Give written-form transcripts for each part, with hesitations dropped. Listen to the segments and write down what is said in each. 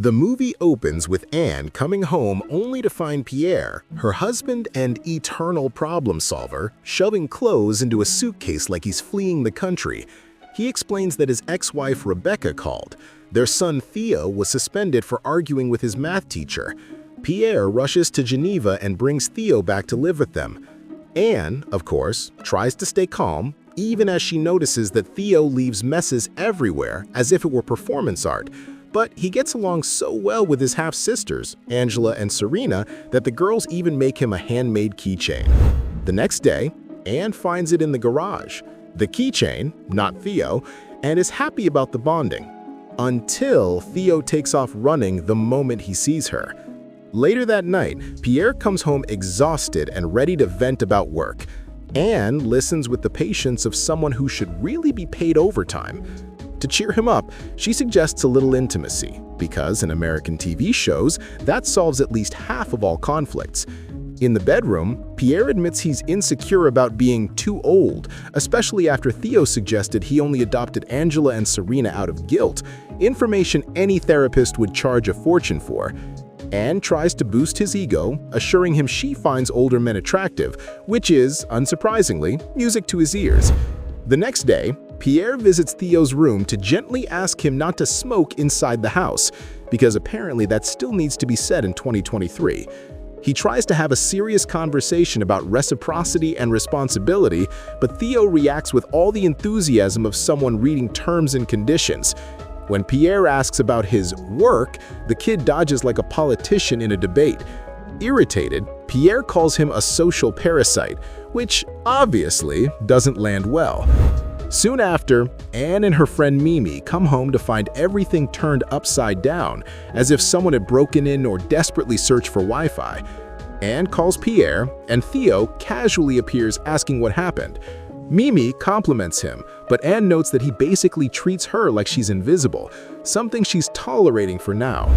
The movie opens with Anne coming home only to find Pierre, her husband and eternal problem solver, shoving clothes into a suitcase like he's fleeing the country. He explains that his ex-wife Rebecca called. Their son Theo was suspended for arguing with his math teacher. Pierre rushes to Geneva and brings Theo back to live with them. Anne, of course, tries to stay calm, even as she notices that Theo leaves messes everywhere as if it were performance art. But he gets along so well with his half-sisters, Angela and Serena, that the girls even make him a handmade keychain. The next day, Anne finds it in the garage, the keychain, not Theo, and is happy about the bonding. Until Theo takes off running the moment he sees her. Later that night, Pierre comes home exhausted and ready to vent about work. Anne listens with the patience of someone who should really be paid overtime. To cheer him up, she suggests a little intimacy, because in American TV shows, that solves at least half of all conflicts. In the bedroom, Pierre admits he's insecure about being too old, especially after Theo suggested he only adopted Angela and Serena out of guilt, information any therapist would charge a fortune for. Anne tries to boost his ego, assuring him she finds older men attractive, which is, unsurprisingly, music to his ears. The next day, Pierre visits Theo's room to gently ask him not to smoke inside the house, because apparently that still needs to be said in 2023. He tries to have a serious conversation about reciprocity and responsibility, but Theo reacts with all the enthusiasm of someone reading terms and conditions. When Pierre asks about his work, the kid dodges like a politician in a debate. Irritated, Pierre calls him a social parasite, which obviously doesn't land well. Soon after, Anne and her friend Mimi come home to find everything turned upside down, as if someone had broken in or desperately searched for Wi-Fi. Anne calls Pierre, and Theo casually appears asking what happened. Mimi compliments him, but Anne notes that he basically treats her like she's invisible, something she's tolerating for now.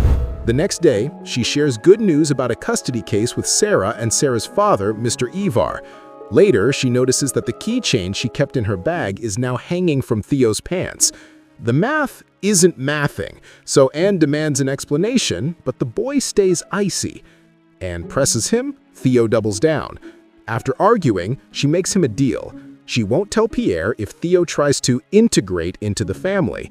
The next day, she shares good news about a custody case with Sarah and Sarah's father, Mr. Ivar. Later, she notices that the keychain she kept in her bag is now hanging from Theo's pants. The math isn't mathing, so Anne demands an explanation, but the boy stays icy. Anne presses him, Theo doubles down. After arguing, she makes him a deal. She won't tell Pierre if Theo tries to integrate into the family.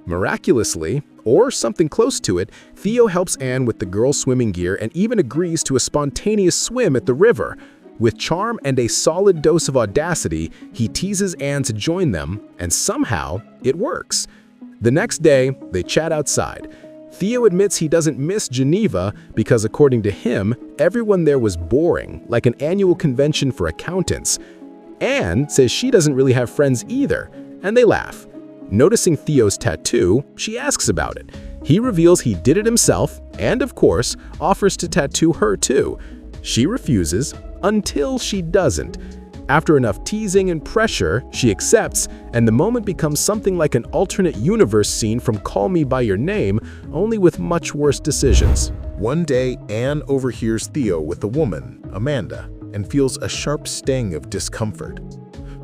Miraculously, or something close to it, Theo helps Anne with the girls' swimming gear and even agrees to a spontaneous swim at the river. With charm and a solid dose of audacity, he teases Anne to join them, and somehow it works. The next day, they chat outside. Theo admits he doesn't miss Geneva because, according to him, everyone there was boring, like an annual convention for accountants. Anne says she doesn't really have friends either, and they laugh. Noticing Theo's tattoo, she asks about it. He reveals he did it himself and, of course, offers to tattoo her too. She refuses until she doesn't. After enough teasing and pressure, she accepts, and the moment becomes something like an alternate universe scene from Call Me By Your Name, only with much worse decisions. One day, Anne overhears Theo with a woman, Amanda, and feels a sharp sting of discomfort.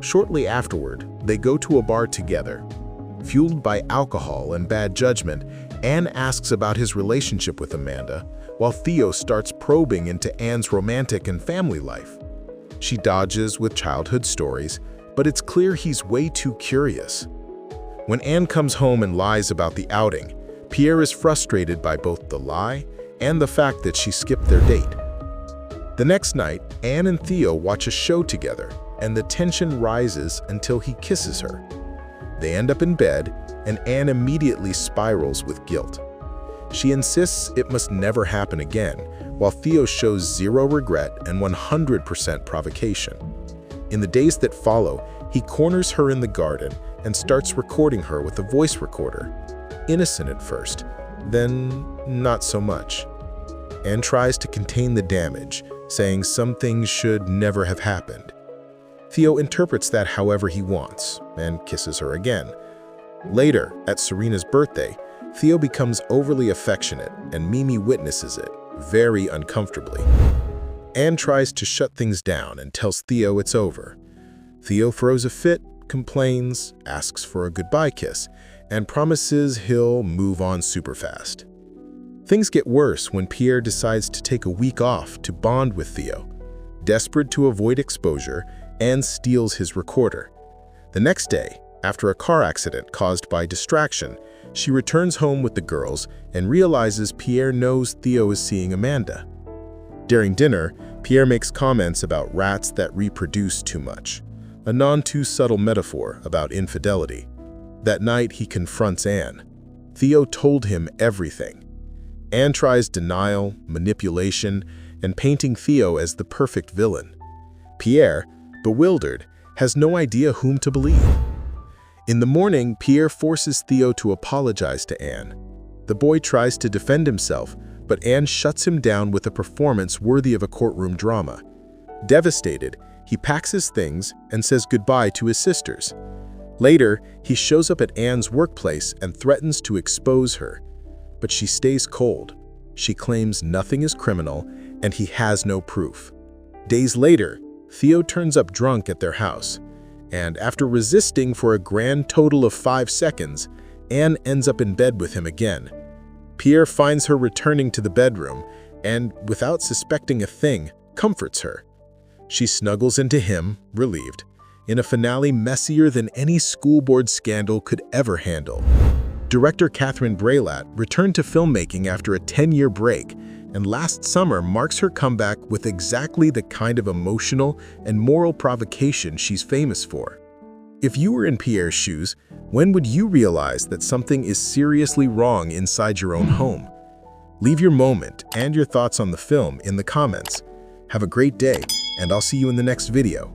Shortly afterward, they go to a bar together. Fueled by alcohol and bad judgment, Anne asks about his relationship with Amanda, while Theo starts probing into Anne's romantic and family life. She dodges with childhood stories, but it's clear he's way too curious. When Anne comes home and lies about the outing, Pierre is frustrated by both the lie and the fact that she skipped their date. The next night, Anne and Theo watch a show together, and the tension rises until he kisses her. They end up in bed, and Anne immediately spirals with guilt. She insists it must never happen again, while Theo shows zero regret and 100% provocation. In the days that follow, he corners her in the garden and starts recording her with a voice recorder. Innocent at first, then not so much. Anne tries to contain the damage, saying some things should never have happened. Theo interprets that however he wants and kisses her again. Later, at Serena's birthday, Theo becomes overly affectionate and Mimi witnesses it, very uncomfortably. Anne tries to shut things down and tells Theo it's over. Theo throws a fit, complains, asks for a goodbye kiss, and promises he'll move on super fast. Things get worse when Pierre decides to take a week off to bond with Theo. Desperate to avoid exposure, Anne steals his recorder. The next day, after a car accident caused by distraction, she returns home with the girls and realizes Pierre knows Theo is seeing Amanda. During dinner, Pierre makes comments about rats that reproduce too much, a non-too-subtle metaphor about infidelity. That night, he confronts Anne. Theo told him everything. Anne tries denial, manipulation, and painting Theo as the perfect villain. Pierre, bewildered, has no idea whom to believe. In the morning, Pierre forces Theo to apologize to Anne. The boy tries to defend himself, but Anne shuts him down with a performance worthy of a courtroom drama. Devastated, he packs his things and says goodbye to his sisters. Later, he shows up at Anne's workplace and threatens to expose her. But she stays cold. She claims nothing is criminal, and he has no proof. Days later, Theo turns up drunk at their house, and after resisting for a grand total of 5 seconds, Anne ends up in bed with him again. Pierre finds her returning to the bedroom and, without suspecting a thing, comforts her. She snuggles into him, relieved, in a finale messier than any school board scandal could ever handle. Director Catherine Breillat returned to filmmaking after a 10-year break, and last summer marks her comeback with exactly the kind of emotional and moral provocation she's famous for. If you were in Pierre's shoes, when would you realize that something is seriously wrong inside your own home? Leave your moment and your thoughts on the film in the comments. Have a great day, and I'll see you in the next video.